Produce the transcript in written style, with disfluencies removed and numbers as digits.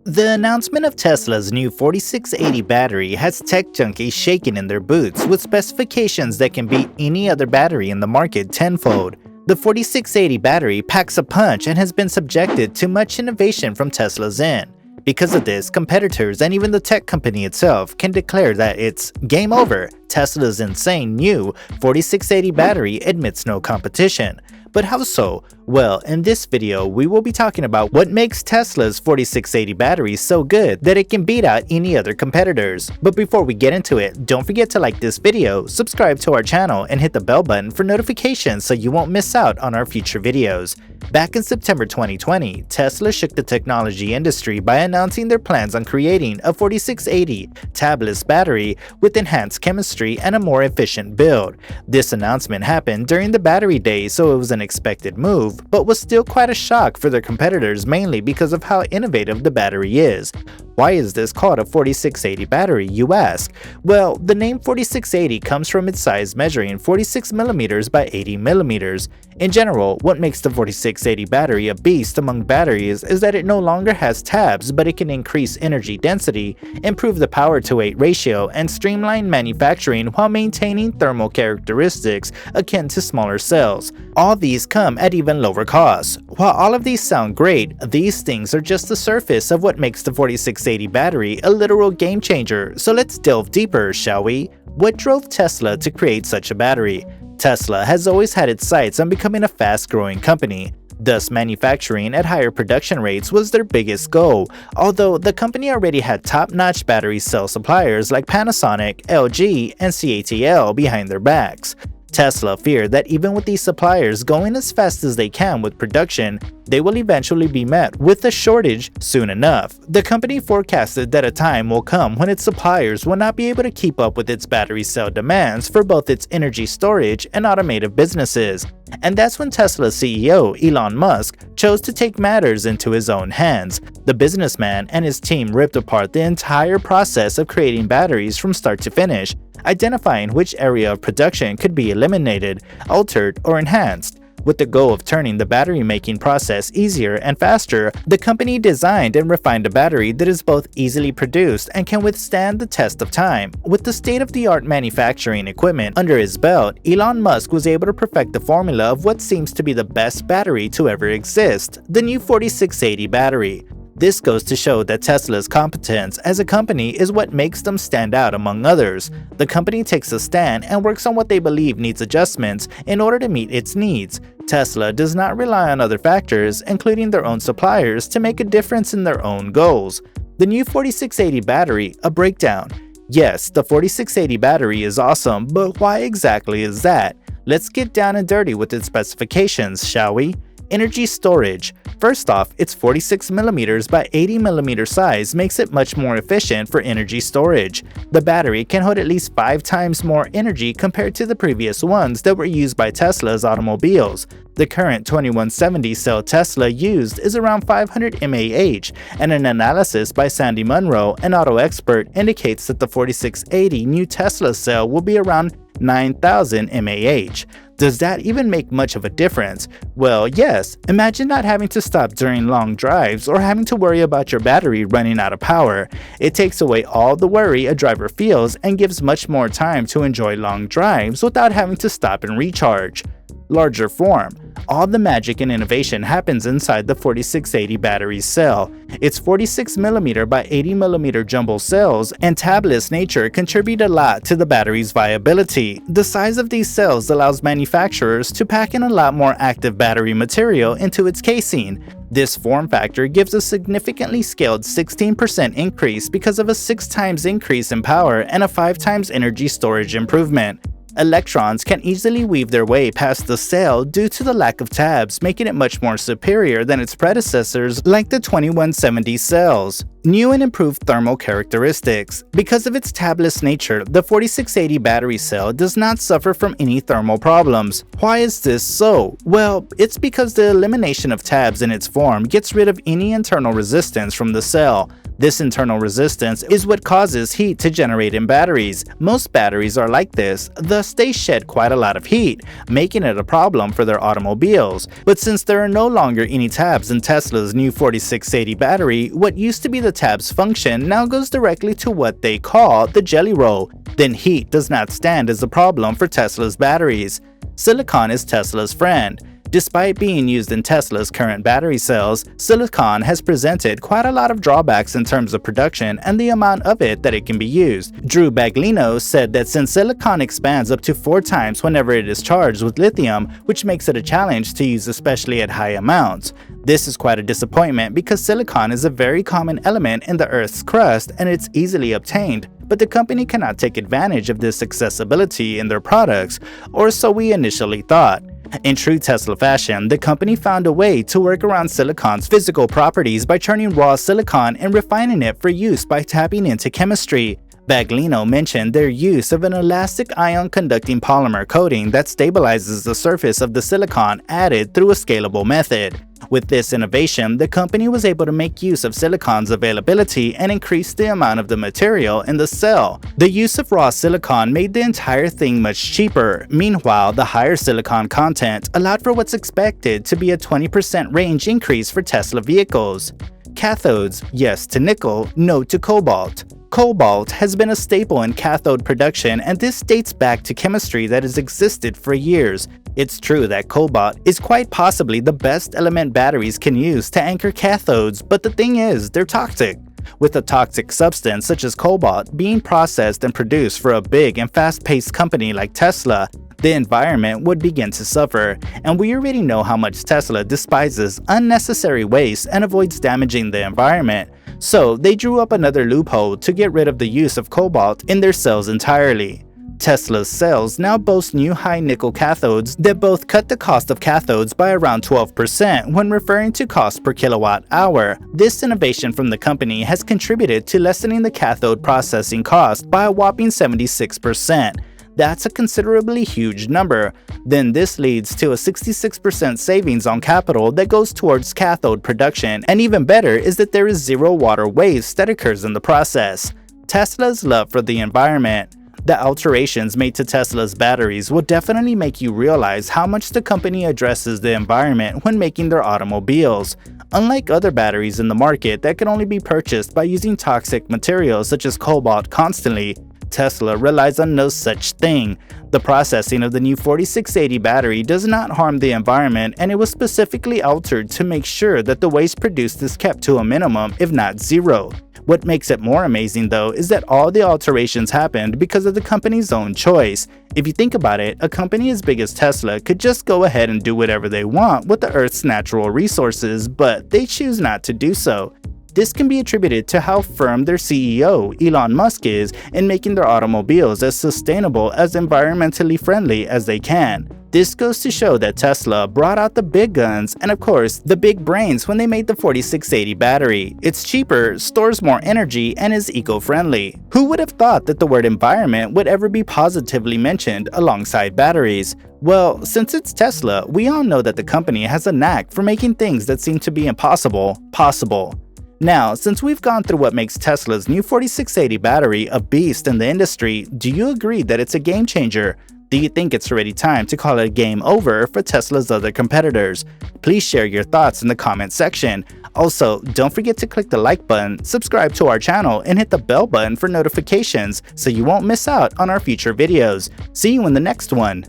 The announcement of Tesla's new 4680 battery has tech junkies shaking in their boots with specifications that can beat any other battery in the market tenfold. The 4680 battery packs a punch and has been subjected to much innovation from Tesla's end. Because of this, competitors and even the tech company itself can declare that it's game over. Tesla's insane new 4680 battery admits no competition. But how so? Well, in this video, we will be talking about what makes Tesla's 4680 battery so good that it can beat out any other competitors. But before we get into it, don't forget to like this video, subscribe to our channel, and hit the bell button for notifications so you won't miss out on our future videos. Back in September 2020, Tesla shook the technology industry by announcing their plans on creating a 4680 tabless battery with enhanced chemistry and a more efficient build. This announcement happened during the battery day, so it was an expected move, but was still quite a shock for their competitors, mainly because of how innovative the battery is. Why is this called a 4680 battery, you ask? Well, the name 4680 comes from its size measuring 46mm by 80mm. In general, what makes the 4680 battery a beast among batteries is that it no longer has tabs, but it can increase energy density, improve the power-to-weight ratio, and streamline manufacturing while maintaining thermal characteristics akin to smaller cells. All these come at even lower costs. While all of these sound great, these things are just the surface of what makes the 4680 battery a literal game changer, so let's delve deeper, shall we? What drove Tesla to create such a battery? Tesla has always had its sights on becoming a fast-growing company. Thus, manufacturing at higher production rates was their biggest goal, although the company already had top-notch battery cell suppliers like Panasonic, LG, and CATL behind their backs. Tesla feared that even with these suppliers going as fast as they can with production, they will eventually be met with a shortage soon enough. The company forecasted that a time will come when its suppliers will not be able to keep up with its battery cell demands for both its energy storage and automotive businesses. And that's when Tesla's CEO, Elon Musk, chose to take matters into his own hands. The businessman and his team ripped apart the entire process of creating batteries from start to finish, identifying which area of production could be eliminated, altered, or enhanced. With the goal of turning the battery-making process easier and faster, the company designed and refined a battery that is both easily produced and can withstand the test of time. With the state-of-the-art manufacturing equipment under his belt, Elon Musk was able to perfect the formula of what seems to be the best battery to ever exist, the new 4680 battery. This goes to show that Tesla's competence as a company is what makes them stand out among others. The company takes a stand and works on what they believe needs adjustments in order to meet its needs. Tesla does not rely on other factors, including their own suppliers, to make a difference in their own goals. The new 4680 battery, a breakdown. Yes, the 4680 battery is awesome, but why exactly is that? Let's get down and dirty with its specifications, shall we? Energy storage. First off, its 46mm by 80mm size makes it much more efficient for energy storage. The battery can hold at least 5 times more energy compared to the previous ones that were used by Tesla's automobiles. The current 2170 cell Tesla used is around 500 mAh, and an analysis by Sandy Munro, an auto expert, indicates that the 4680 new Tesla cell will be around 9,000 mAh. Does that even make much of a difference? Well, yes. Imagine not having to stop during long drives or having to worry about your battery running out of power. It takes away all the worry a driver feels and gives much more time to enjoy long drives without having to stop and recharge. Larger form. All the magic and innovation happens inside the 4680 battery cell. Its 46mm by 80mm jumbo cells and tabless nature contribute a lot to the battery's viability. The size of these cells allows manufacturers to pack in a lot more active battery material into its casing. This form factor gives a significantly scaled 16% increase because of a 6 times increase in power and a 5 times energy storage improvement. Electrons can easily weave their way past the cell due to the lack of tabs, making it much more superior than its predecessors like the 2170 cells. New and improved thermal characteristics. Because of its tabless nature, the 4680 battery cell does not suffer from any thermal problems. Why is this so? Well, it's because the elimination of tabs in its form gets rid of any internal resistance from the cell. This internal resistance is what causes heat to generate in batteries. Most batteries are like this, thus they shed quite a lot of heat, making it a problem for their automobiles. But since there are no longer any tabs in Tesla's new 4680 battery, what used to be the tab's function now goes directly to what they call the jelly roll. Then heat does not stand as a problem for Tesla's batteries. Silicon is Tesla's friend. Despite being used in Tesla's current battery cells, silicon has presented quite a lot of drawbacks in terms of production and the amount of it that it can be used. Drew Baglino said that since silicon expands up to 4 times whenever it is charged with lithium, which makes it a challenge to use especially at high amounts. This is quite a disappointment because silicon is a very common element in the Earth's crust and it's easily obtained, but the company cannot take advantage of this accessibility in their products, or so we initially thought. In true Tesla fashion, the company found a way to work around silicon's physical properties by turning raw silicon and refining it for use by tapping into chemistry. Baglino mentioned their use of an elastic ion-conducting polymer coating that stabilizes the surface of the silicon added through a scalable method. With this innovation, the company was able to make use of silicon's availability and increase the amount of the material in the cell. The use of raw silicon made the entire thing much cheaper. Meanwhile, the higher silicon content allowed for what's expected to be a 20% range increase for Tesla vehicles. Cathodes, yes to nickel, no to cobalt. Cobalt has been a staple in cathode production, and this dates back to chemistry that has existed for years. It's true that cobalt is quite possibly the best element batteries can use to anchor cathodes, but the thing is, they're toxic. With a toxic substance such as cobalt being processed and produced for a big and fast-paced company like Tesla, the environment would begin to suffer, and we already know how much Tesla despises unnecessary waste and avoids damaging the environment. So they drew up another loophole to get rid of the use of cobalt in their cells entirely. Tesla's cells now boast new high-nickel cathodes that both cut the cost of cathodes by around 12% when referring to cost per kilowatt hour. This innovation from the company has contributed to lessening the cathode processing cost by a whopping 76%. That's a considerably huge number. Then this leads to a 66% savings on capital that goes towards cathode production, and even better is that there is zero water waste that occurs in the process. Tesla's love for the environment. The alterations made to Tesla's batteries will definitely make you realize how much the company addresses the environment when making their automobiles. Unlike other batteries in the market that can only be purchased by using toxic materials such as cobalt constantly, Tesla relies on no such thing. The processing of the new 4680 battery does not harm the environment, and it was specifically altered to make sure that the waste produced is kept to a minimum, if not zero. What makes it more amazing though is that all the alterations happened because of the company's own choice. If you think about it, a company as big as Tesla could just go ahead and do whatever they want with the Earth's natural resources, but they choose not to do so. This can be attributed to how firm their CEO, Elon Musk, is in making their automobiles as sustainable as environmentally friendly as they can. This goes to show that Tesla brought out the big guns and of course the big brains when they made the 4680 battery. It's cheaper, stores more energy, and is eco-friendly. Who would have thought that the word environment would ever be positively mentioned alongside batteries? Well, since it's Tesla, we all know that the company has a knack for making things that seem to be impossible, possible. Now, since we've gone through what makes Tesla's new 4680 battery a beast in the industry, do you agree that it's a game changer? Do you think it's already time to call it a game over for Tesla's other competitors? Please share your thoughts in the comment section. Also, don't forget to click the like button, subscribe to our channel, and hit the bell button for notifications so you won't miss out on our future videos. See you in the next one.